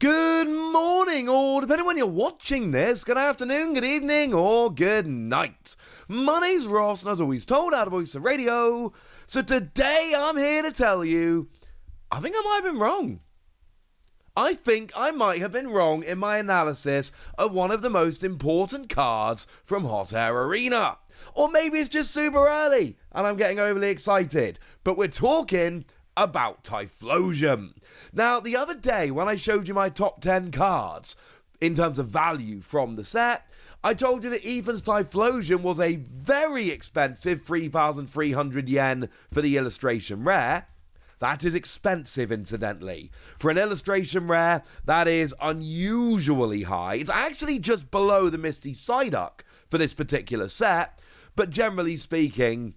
Good morning, or depending on when you're watching this, good afternoon, good evening, or good night. My name's Ross, and as always told, out of Voice of Radio. So today I'm here to tell you, I think I might have been wrong. I think I might have been wrong in my analysis of one of the most important cards from Hot Air Arena. Or maybe it's just super early, and I'm getting overly excited. But we're talking about Typhlosion. Now, the other day when I showed you my top 10 cards in terms of value from the set, I told you that Ethan's Typhlosion was a very expensive 3,300 yen for the illustration rare. That is expensive, incidentally. For an illustration rare, that is unusually high. It's actually just below the Misty Psyduck for this particular set, but generally speaking,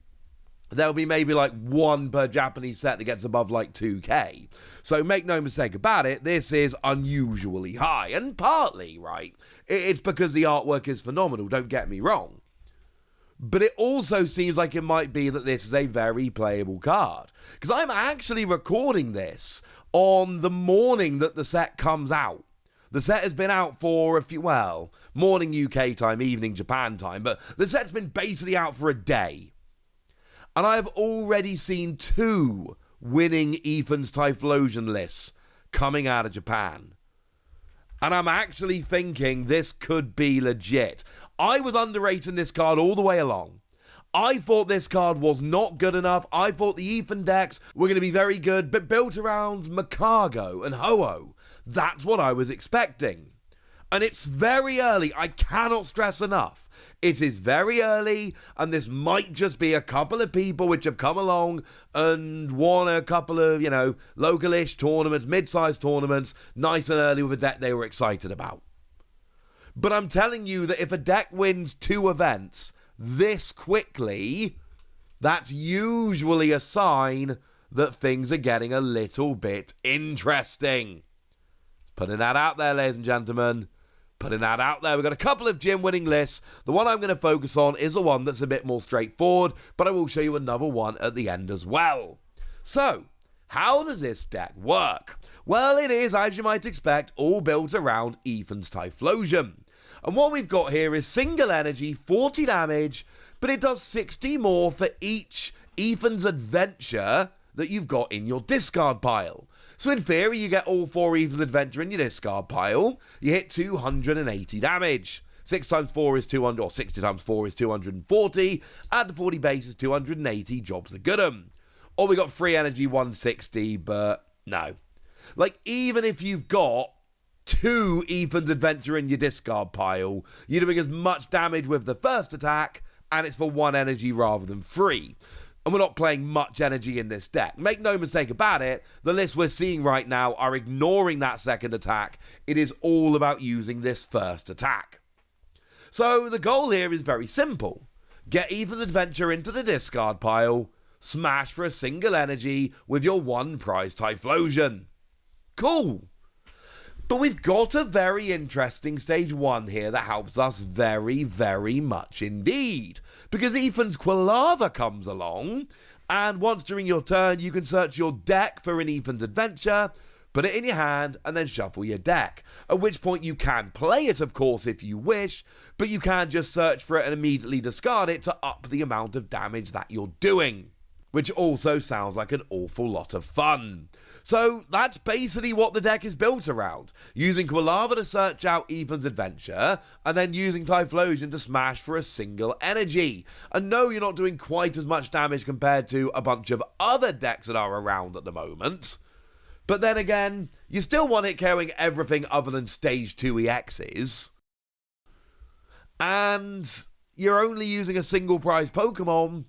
there'll be maybe like one per Japanese set that gets above like 2k. So make no mistake about it, this is unusually high. And partly, right, it's because the artwork is phenomenal, don't get me wrong. But it also seems like it might be that this is a very playable card. Because I'm actually recording this on the morning that the set comes out. The set has been out for a few, well, morning UK time, evening Japan time, but the set's been basically out for a day. And I've already seen 2 winning Ethan's Typhlosion lists coming out of Japan. And I'm actually thinking this could be legit. I was underrating this card all the way along. I thought this card was not good enough. I thought the Ethan decks were going to be very good, but built around Makago and Ho-Oh. That's what I was expecting. And it's very early. I cannot stress enough. It is very early, and this might just be a couple of people which have come along and won a couple of, localish tournaments, mid-sized tournaments, nice and early with a deck they were excited about. But I'm telling you that if a deck wins 2 events this quickly, that's usually a sign that things are getting a little bit interesting. Putting that out there, ladies and gentlemen. Putting that out there. We've got a couple of gym winning lists. The one I'm going to focus on is the one that's a bit more straightforward, but I will show you another one at the end as well. So, how does this deck work? Well, it is, as you might expect, all built around Ethan's Typhlosion. And what we've got here is single energy, 40 damage, but it does 60 more for each Ethan's Adventure that you've got in your discard pile. So in theory, you get all 4 Ethan's Adventure in your discard pile. You hit 280 damage. 6 times 4 is 200, or 60 times 4 is 240. Add the 40 base is 280. Jobs are good 'em. Or we got free energy 160, but no. Like, even if you've got 2 Ethan's Adventure in your discard pile, you're doing as much damage with the first attack, and it's for 1 energy rather than 3. And we're not playing much energy in this deck. Make no mistake about it, the lists we're seeing right now are ignoring that second attack. It is all about using this first attack. So the goal here is very simple. Get Ethan's Adventure into the discard pile, smash for a single energy with your 1 prize Typhlosion. Cool. But we've got a very interesting stage 1 here that helps us very, very much indeed. Because Ethan's Quilava comes along, and once during your turn you can search your deck for an Ethan's Adventure, put it in your hand, and then shuffle your deck. At which point you can play it, of course, if you wish, but you can just search for it and immediately discard it to up the amount of damage that you're doing. Which also sounds like an awful lot of fun. So that's basically what the deck is built around. Using Quilava to search out Ethan's Adventure, and then using Typhlosion to smash for a single energy. And no, you're not doing quite as much damage compared to a bunch of other decks that are around at the moment. But then again, you still want it carrying everything other than Stage 2 EXs. And you're only using a single prize Pokémon,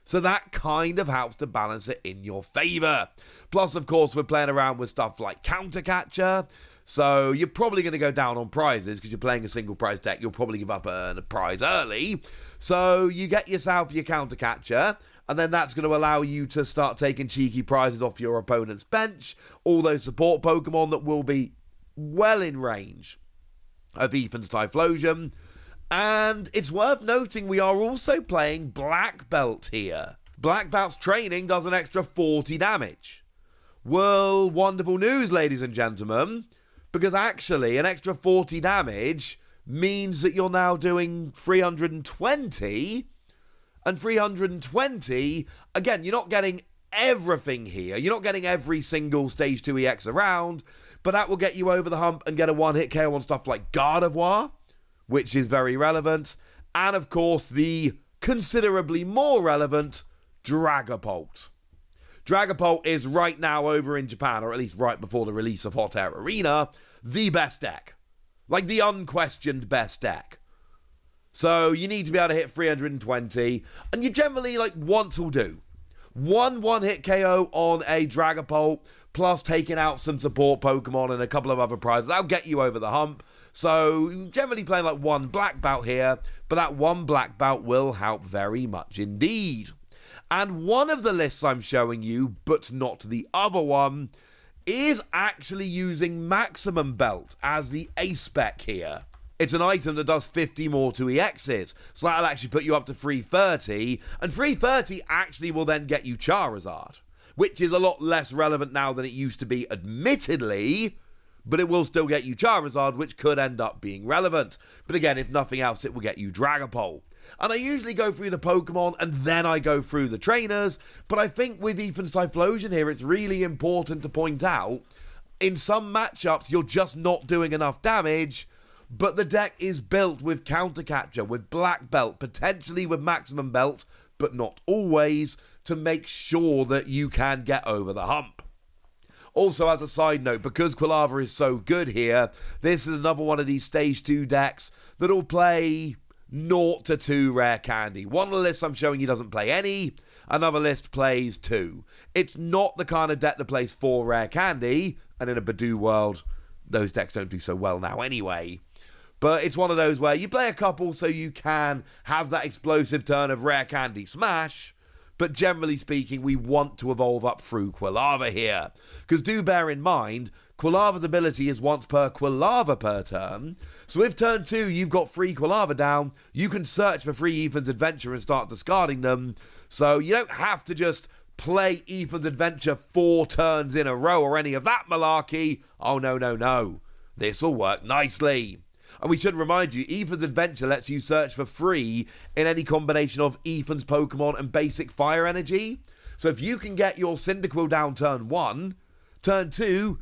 so that kind of helps to balance it in your favour. Plus, of course, we're playing around with stuff like Counter Catcher, so you're probably going to go down on prizes because you're playing a single prize deck. You'll probably give up a prize early. So you get yourself your Counter Catcher, and then that's going to allow you to start taking cheeky prizes off your opponent's bench. All those support Pokemon that will be well in range of Ethan's Typhlosion. And it's worth noting we are also playing Black Belt here. Black Belt's training does an extra 40 damage. Well, wonderful news, ladies and gentlemen. because actually an extra 40 damage means that you're now doing 320, and 320, again, you're not getting everything here. You're not getting every single stage 2 EX around, but that will get you over the hump and get a one-hit KO on stuff like Gardevoir, which is very relevant, and of course the considerably more relevant Dragapult. Dragapult is right now over in Japan, or at least right before the release of Hot Air Arena, the best deck. Like the unquestioned best deck. So you need to be able to hit 320, and you generally, like, once will do. One-hit KO on a Dragapult, plus taking out some support Pokemon and a couple of other prizes. That'll get you over the hump. So generally playing like one black belt here, but that one black belt will help very much indeed. And one of the lists I'm showing you, but not the other one, is actually using Maximum Belt as the ace spec here. It's an item that does 50 more to EXs, so that'll actually put you up to 330, and 330 actually will then get you Charizard, which is a lot less relevant now than it used to be, admittedly, but it will still get you Charizard, which could end up being relevant. But again, if nothing else, it will get you Dragapult. And I usually go through the Pokemon and then I go through the trainers, but I think with Ethan's Typhlosion here, it's really important to point out, in some matchups, you're just not doing enough damage, but the deck is built with Counter Catcher, with Black Belt, potentially with Maximum Belt, but not always, to make sure that you can get over the hump. Also, as a side note, because Quilava is so good here, this is another one of these Stage 2 decks that'll play 0 to 2 Rare Candy. One of the lists I'm showing you doesn't play any, another list plays 2. It's not the kind of deck that plays 4 Rare Candy, and in a Badoo world, those decks don't do so well now anyway. But it's one of those where you play a couple so you can have that explosive turn of Rare Candy Smash, but generally speaking, we want to evolve up through Quilava here. Because do bear in mind, Quilava's ability is once per Quilava per turn, so if turn 2 you've got 3 Quilava down, you can search for 3 Ethan's Adventure and start discarding them, so you don't have to just play Ethan's Adventure 4 turns in a row or any of that malarkey. Oh no. This'll work nicely. And we should remind you, Ethan's Adventure lets you search for free in any combination of Ethan's Pokemon and basic Fire Energy. So if you can get your Cyndaquil down turn 1, turn 2,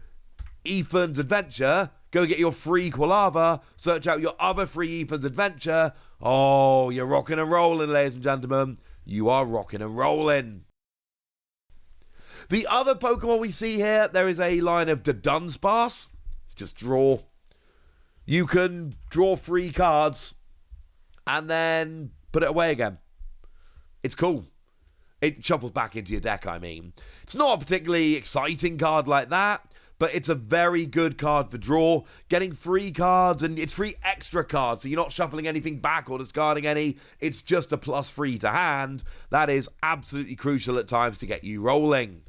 Ethan's Adventure, go get your free Quilava, search out your other free Ethan's Adventure. Oh, you're rocking and rolling, ladies and gentlemen. You are rocking and rolling. The other Pokemon we see here, there is a line of Dunsparce. It's just draw. You can draw 3 cards and then put it away again. It's cool. It shuffles back into your deck, I mean. It's not a particularly exciting card like that, but it's a very good card for draw. Getting 3 cards, and it's 3 extra cards, so you're not shuffling anything back or discarding any. It's just a +3 to hand. That is absolutely crucial at times to get you rolling.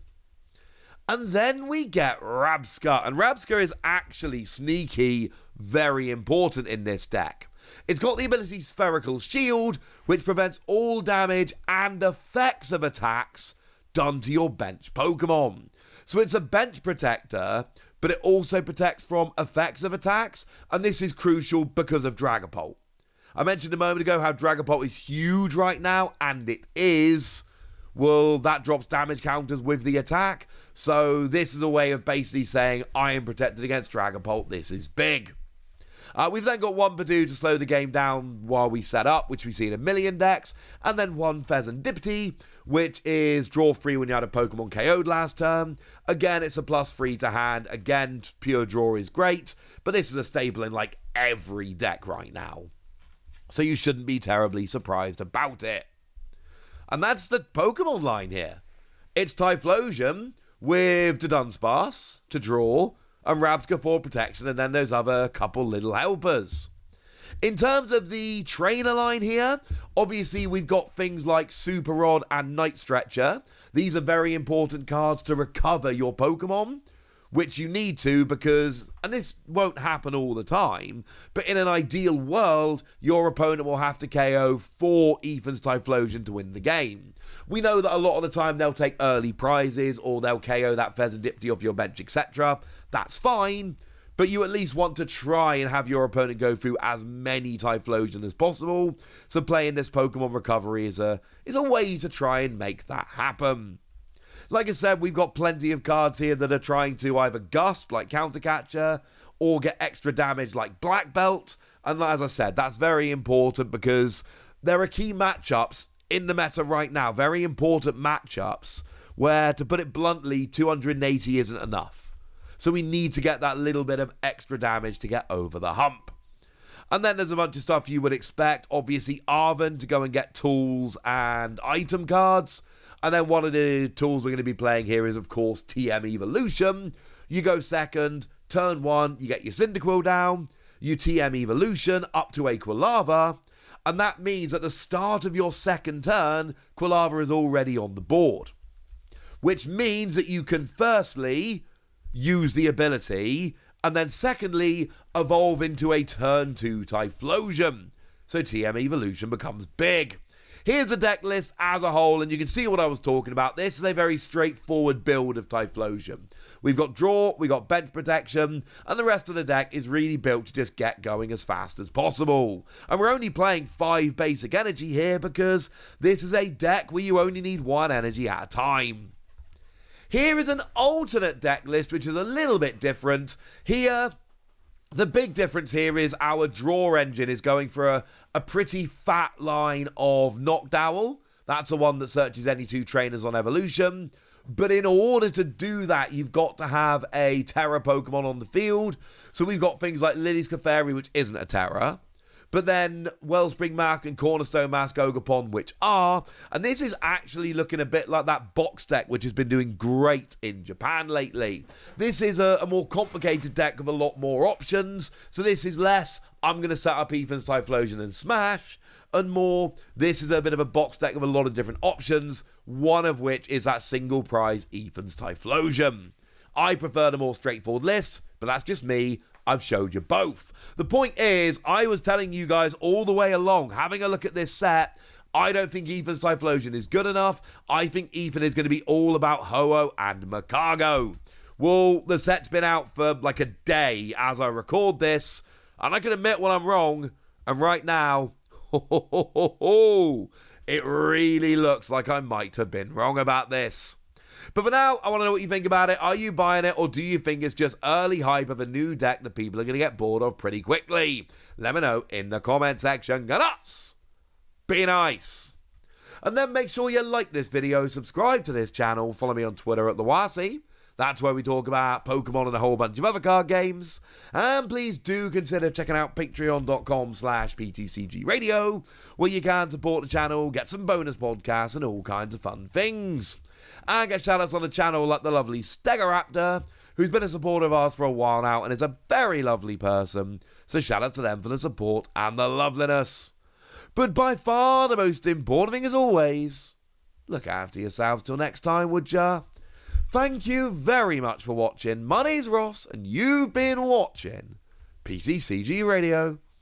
And then we get Rabsca, and Rabsca is actually sneaky very important in this deck. It's got the ability Spherical Shield, which prevents all damage and effects of attacks done to your bench Pokemon. So it's a bench protector, but it also protects from effects of attacks, and this is crucial because of Dragapult. I mentioned a moment ago how Dragapult is huge right now, and it is. Well, that drops damage counters with the attack, so this is a way of basically saying, I am protected against Dragapult, this is big. We've then got one Badoo to slow the game down while we set up, which we see in a million decks, and then one Pheasantipity, which is draw 3 when you had a Pokemon KO'd last turn. Again, it's a +3 to hand. Again, pure draw is great, but this is a staple in like every deck right now. So you shouldn't be terribly surprised about it. And that's the Pokemon line here. It's Typhlosion with Dunsparce to draw, and Rabsca for protection, and then those other couple little helpers. In terms of the trainer line here, obviously we've got things like Super Rod and Night Stretcher. These are very important cards to recover your Pokemon, which you need to because, and this won't happen all the time, but in an ideal world, your opponent will have to KO 4 Ethan's Typhlosion to win the game. We know that a lot of the time they'll take early prizes, or they'll KO that Pheasantipity off your bench, etc. That's fine, but you at least want to try and have your opponent go through as many Typhlosion as possible. So playing this Pokemon Recovery is a way to try and make that happen. Like I said, we've got plenty of cards here that are trying to either Gust, like Countercatcher, or get extra damage like Black Belt. And as I said, that's very important because there are key matchups in the meta right now, very important matchups, where, to put it bluntly, 280 isn't enough. So we need to get that little bit of extra damage to get over the hump. And then there's a bunch of stuff you would expect. Obviously, Arven to go and get tools and item cards. And then one of the tools we're going to be playing here is, of course, TM Evolution. You go second, turn 1, you get your Cyndaquil down, you TM Evolution up to a Quilava, and that means at the start of your second turn, Quilava is already on the board. Which means that you can firstly use the ability, and then secondly, evolve into a turn 2 Typhlosion. So TM Evolution becomes big. Here's a deck list as a whole, and you can see what I was talking about. This is a very straightforward build of Typhlosion. We've got draw, we've got bench protection, and the rest of the deck is really built to just get going as fast as possible. And we're only playing 5 basic energy here because this is a deck where you only need 1 energy at a time. Here is an alternate deck list, which is a little bit different. Here, the big difference here is our draw engine is going for a pretty fat line of Noctowl. That's the one that searches any 2 trainers on evolution. But in order to do that, you've got to have a Terra Pokemon on the field. So we've got things like Lily's Clefairy, which isn't a Terra. But then Wellspring Mask and Cornerstone Mask Ogerpon, which are. And this is actually looking a bit like that box deck, which has been doing great in Japan lately. This is a more complicated deck with a lot more options. So this is less, I'm going to set up Ethan's Typhlosion and Smash, and more, this is a bit of a box deck with a lot of different options, one of which is that single prize Ethan's Typhlosion. I prefer the more straightforward list, but that's just me. I've showed you both. The point is, I was telling you guys all the way along, having a look at this set, I don't think Ethan's Typhlosion is good enough. I think Ethan is going to be all about Ho-Oh and Makago. Well, the set's been out for like a day as I record this, and I can admit when I'm wrong, and right now, it really looks like I might have been wrong about this. But for now, I want to know what you think about it. Are you buying it, or do you think it's just early hype of a new deck that people are going to get bored of pretty quickly? Let me know in the comment section. Go nuts! Be nice! And then make sure you like this video, subscribe to this channel, follow me on Twitter at TheWasi. That's where we talk about Pokemon and a whole bunch of other card games. And please do consider checking out patreon.com/PTCG Radio, where you can support the channel, get some bonus podcasts, and all kinds of fun things. And get shoutouts on the channel like the lovely Stegaraptor, who's been a supporter of ours for a while now and is a very lovely person. So shout out to them for the support and the loveliness. But by far the most important thing as always, look after yourselves till next time, would ya? Thank you very much for watching. My name's Ross, and you've been watching PTCG Radio.